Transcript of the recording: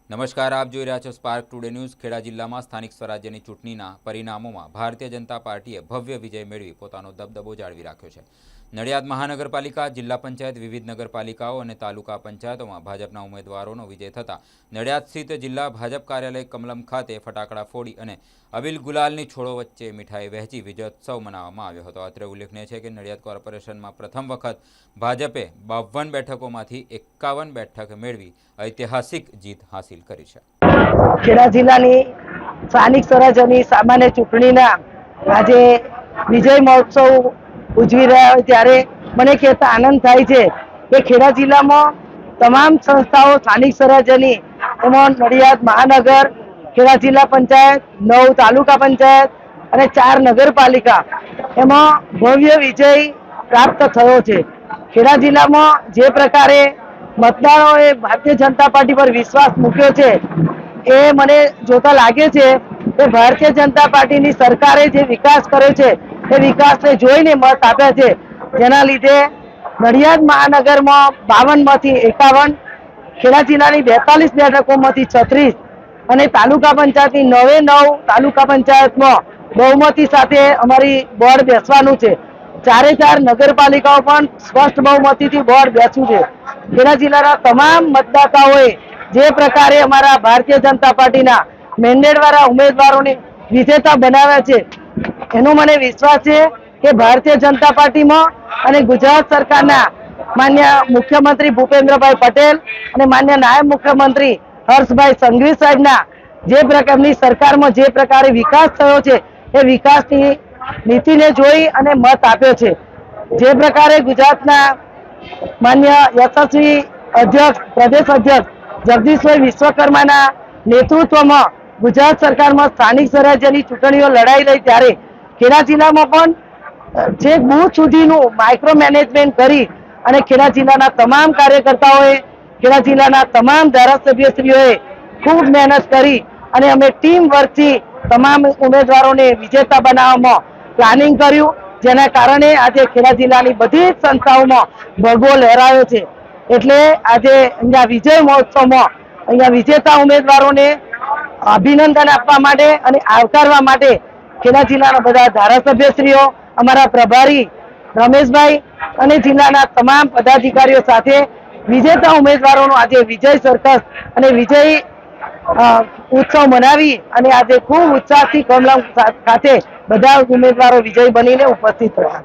નમસ્કાર, આપ જોઈ રહ્યા છો સ્પાર્ક ટુડે ન્યૂઝ। ખેડા જિલ્લામાં સ્થાનિક સ્વરાજ્યની ચૂંટણીના પરિણામોમાં ભારતીય જનતા પાર્ટીએ ભવ્ય વિજય મેળવી પોતાનો દબદબો જાળવી રાખ્યો છે। નડિયાદ મહાનગરપાલિકા, જિલ્લા પંચાયત, વિવિધ નગરપાલિકાઓ અને તાલુકા પંચાયતોમાં ભાજપના ઉમેદવારોનો વિજય થતા નડિયાદ સ્થિત જિલ્લા ભાજપ કાર્યાલય કમલમ ખાતે ફટાકડા ફોડી અને અબીલ ગુલાલની છોડો વચ્ચે મીઠાઈ વહેંચી વિજયોત્સવ મનાવવામાં આવ્યો હતો। અત્રે ઉલ્લેખનીય છે કે નડિયાદ કોર્પોરેશનમાં પ્રથમ વખત ભાજપે 52 બેઠકોમાંથી 51 બેઠક મેળવી ઐતિહાસિક જીત હાંસિલ કરી છે। ખેડા જિલ્લાની સ્થાનિક સ્વરાજ્યની સામાન્ય ચૂંટણીના આજે વિજય મહોત્સવ ઉજવી રહ્યા હોય ત્યારે મને કહેતા આનંદ થાય છે કે ખેડા જિલ્લામાં તમામ સંસ્થાઓ સ્થાનિક સ્વરાજ્યની એમાં નડિયાદ મહાનગર, ખેડા જિલ્લા પંચાયત, 9 તાલુકા પંચાયત અને 4 નગરપાલિકા એમાં ભવ્ય વિજય પ્રાપ્ત થયો છે। ખેડા જિલ્લામાં જે પ્રકારે મતદારોએ ભારતીય જનતા પાર્ટી પર વિશ્વાસ મૂક્યો છે એ મને જોતા લાગે છે કે ભારતીય જનતા પાર્ટીની સરકારે જે વિકાસ કર્યો છે એ વિકાસને જોઈને મત આપ્યા છે, જેના લીધે નડિયાદ મહાનગરમાં 52માંથી 51, ખેડા જિલ્લાની 42 બેઠકોમાંથી 36 અને તાલુકા પંચાયતની 9 તાલુકા પંચાયતમાં બહુમતી સાથે અમારી બોર્ડ બેસવાનું છે। 4 નગરપાલિકાઓ પણ સ્પષ્ટ બહુમતીથી બોર્ડ બેસ્યું છે। ખેડા જિલ્લાના તમામ મતદાતાઓએ જે પ્રકારે અમારા ભારતીય જનતા પાર્ટીના મેન્ડેટવાળા ઉમેદવારોને વિજેતા બનાવ્યા છે એનો મને વિશ્વાસ છે કે ભારતીય જનતા પાર્ટીમાં અને ગુજરાત સરકારના માન્ય મુખ્યમંત્રી ભૂપેન્દ્રભાઈ પટેલ અને માન્ય નાયબ મુખ્યમંત્રી હર્ષભાઈ સંઘવી સાહેબના જે પ્રકારની સરકારમાં જે પ્રકારે વિકાસ થયો છે એ વિકાસની નીતિને જોઈ અને મત આપ્યો છે। જે પ્રકારે ગુજરાતના માન્ય યશસ્વી અધ્યક્ષ, પ્રદેશ અધ્યક્ષ જગદીશભાઈ વિશ્વકર્માના નેતૃત્વમાં ગુજરાત સરકારમાં સ્થાનિક સ્વરાજ્યની ચૂંટણીઓ લડાઈ રહી ત્યારે ખેડા જિલ્લામાં પણ જે બૂથ સુધીનું માઇક્રો મેનેજમેન્ટ કરી અને ખેડા જિલ્લાના તમામ કાર્યકર્તાઓએ, ખેડા જિલ્લાના તમામ ધારાસભ્યશ્રીઓએ ખૂબ મહેનત કરી અને અમે ટીમ વર્કથી તમામ ઉમેદવારોને વિજેતા બનાવવામાં પ્લાનિંગ કર્યું, જેના કારણે આજે ખેડા જિલ્લાની બધી જ સંસ્થાઓમાં ભગવો લહેરાયો છે। એટલે આજે અહીંયા વિજય મહોત્સવમાં અહીંયા વિજેતા ઉમેદવારોને અભિનંદન આપવા માટે અને આવકારવા માટે ખેડા જિલ્લાના બધા ધારાસભ્યશ્રીઓ, અમારા પ્રભારી રમેશભાઈ અને જિલ્લાના તમામ પદાધિકારીઓ સાથે વિજેતા ઉમેદવારોનો આજે વિજય સર્કસ અને વિજય ઉત્સવ મનાવી અને આજે ખૂબ ઉત્સાહથી કમલમ ખાતે બધા ઉમેદવારો વિજય બનીને ઉપસ્થિત રહ્યા।